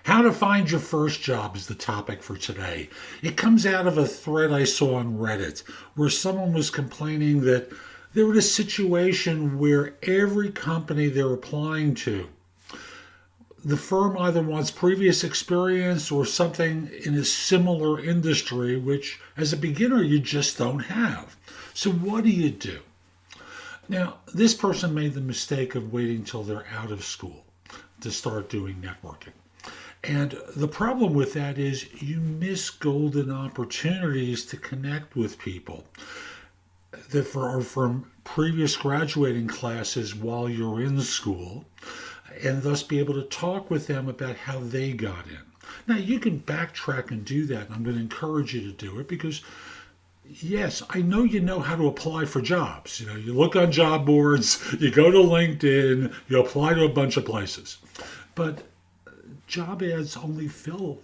How to find your first job is the topic for today. It comes out of a thread I saw on Reddit where someone was complaining that they're in a situation where every company they're applying to, the firm either wants previous experience or something in a similar industry, which as a beginner you just don't have. So, what do you do? Now, this person made the mistake of waiting till they're out of school to start doing networking. And the problem with that is you miss golden opportunities to connect with people that are from previous graduating classes while you're in school, and thus be able to talk with them about how they got in. Now, you can backtrack and do that, and I'm going to encourage you to do it because, yes, I know you know how to apply for jobs. You look on job boards, you go to LinkedIn, you apply to a bunch of places. But job ads only fill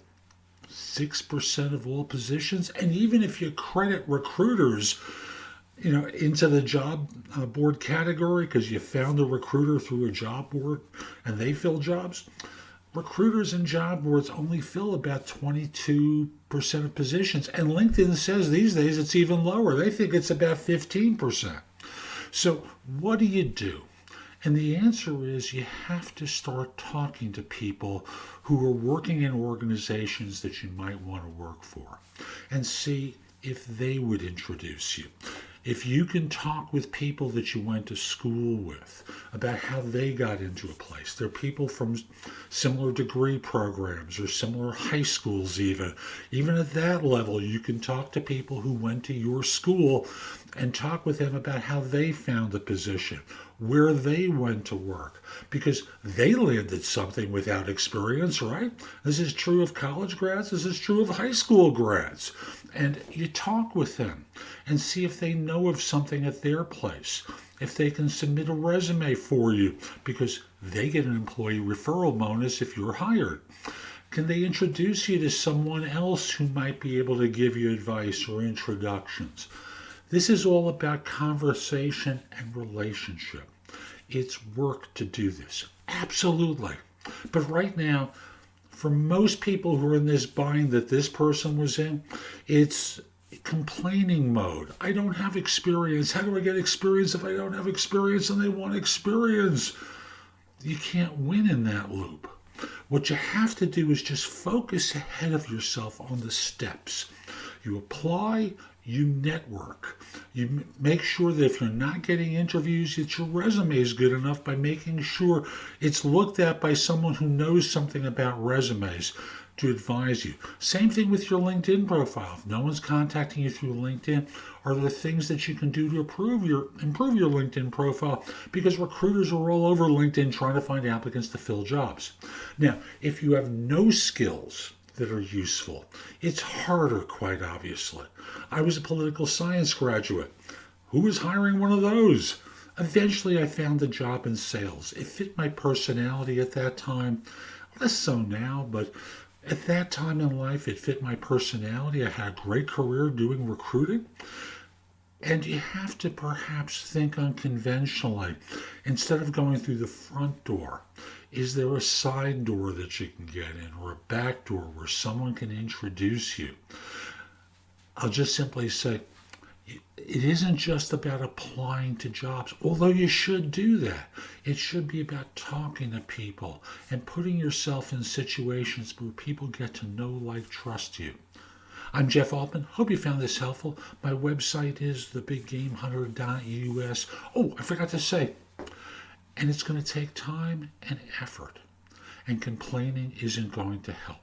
6% of all positions. And even if you credit recruiters, into the job board category because you found a recruiter through a job board and they fill jobs, recruiters and job boards only fill about 22% of positions. And LinkedIn says these days it's even lower. They think it's about 15%. So what do you do? And the answer is you have to start talking to people who are working in organizations that you might want to work for and see if they would introduce you. If you can talk with people that you went to school with about how they got into a place, they're people from similar degree programs or similar high schools even. Even at that level, you can talk to people who went to your school and talk with them about how they found a position, where they went to work, because they landed something without experience, right? This is true of college grads, this is true of high school grads. And you talk with them and see if they know of something at their place, if they can submit a resume for you, because they get an employee referral bonus if you're hired. Can they introduce you to someone else who might be able to give you advice or introductions? This is all about conversation and relationship. It's work to do this. Absolutely. But right now, for most people who are in this bind that this person was in, it's complaining mode. I don't have experience. How do I get experience if I don't have experience and they want experience? You can't win in that loop. What you have to do is just focus ahead of yourself on the steps. You apply, you network. You make sure that if you're not getting interviews, that your resume is good enough by making sure it's looked at by someone who knows something about resumes to advise you. Same thing with your LinkedIn profile. If no one's contacting you through LinkedIn, are there things that you can do to improve your LinkedIn profile? Because recruiters are all over LinkedIn trying to find applicants to fill jobs. Now, if you have no skills that are useful, it's harder, quite obviously. I was a political science graduate. Who was hiring one of those? Eventually, I found a job in sales. It fit my personality at that time. Less so now, but at that time in life, it fit my personality. I had a great career doing recruiting. And you have to perhaps think unconventionally. Instead of going through the front door, is there a side door that you can get in or a back door where someone can introduce you? I'll just simply say, it isn't just about applying to jobs, although you should do that. It should be about talking to people and putting yourself in situations where people get to know, like, trust you. I'm Jeff Altman. Hope you found this helpful. My website is thebiggamehunter.us. Oh, I forgot to say, and it's going to take time and effort, and complaining isn't going to help.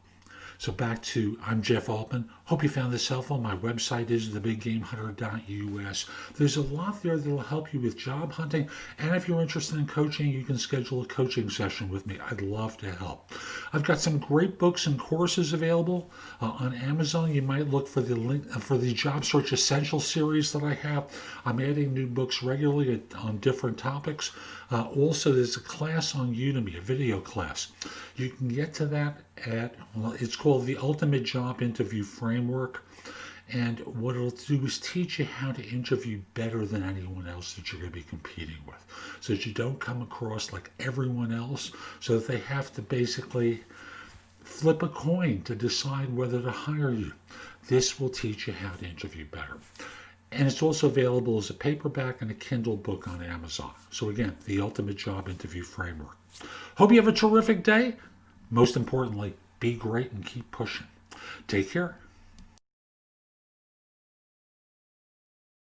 So back to, I'm Jeff Altman. Hope you found this helpful. My website is thebiggamehunter.us. There's a lot there that will help you with job hunting. And if you're interested in coaching, you can schedule a coaching session with me. I'd love to help. I've got some great books and courses available on Amazon. You might look for the link for the Job Search Essential series that I have. I'm adding new books regularly on different topics. Also, there's a class on Udemy, a video class. You can get to that it's called the Ultimate Job Interview Framework. And what it'll do is teach you how to interview better than anyone else that you're going to be competing with, so that you don't come across like everyone else, so that they have to basically Flip a coin to decide whether to hire you. This will teach you how to interview better. And it's also available as a paperback and a Kindle book on Amazon. So again, the ultimate job interview framework. Hope you have a terrific day. Most importantly, be great and keep pushing. Take care.